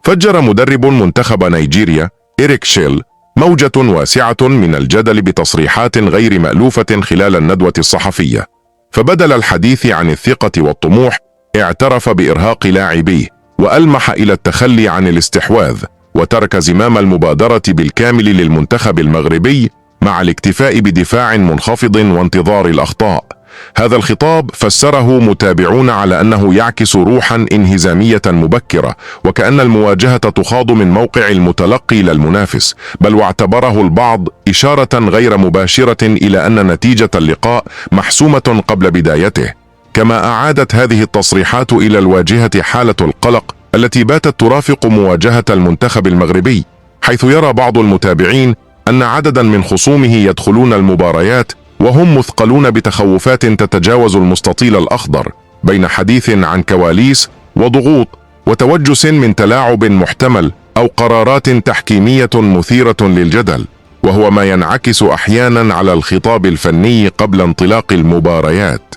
فجر مدرب منتخب نيجيريا إريك شيل موجة واسعة من الجدل بتصريحات غير مألوفة خلال الندوة الصحفية. فبدل الحديث عن الثقة والطموح اعترف بإرهاق لاعبيه، وألمح إلى التخلي عن الاستحواذ وترك زمام المبادرة بالكامل للمنتخب المغربي، مع الاكتفاء بدفاع منخفض وانتظار الأخطاء. هذا الخطاب فسره متابعون على أنه يعكس روحا انهزامية مبكرة، وكأن المواجهة تخاض من موقع المتلقي للمنافس، بل واعتبره البعض إشارة غير مباشرة إلى أن نتيجة اللقاء محسومة قبل بدايته. كما أعادت هذه التصريحات إلى الواجهة حالة القلق التي باتت ترافق مواجهة المنتخب المغربي، حيث يرى بعض المتابعين أن عددا من خصومه يدخلون المباريات وهم مثقلون بتخوفات تتجاوز المستطيل الأخضر، بين حديث عن كواليس وضغوط وتوجس من تلاعب محتمل أو قرارات تحكيمية مثيرة للجدل، وهو ما ينعكس أحيانا على الخطاب الفني قبل انطلاق المباريات.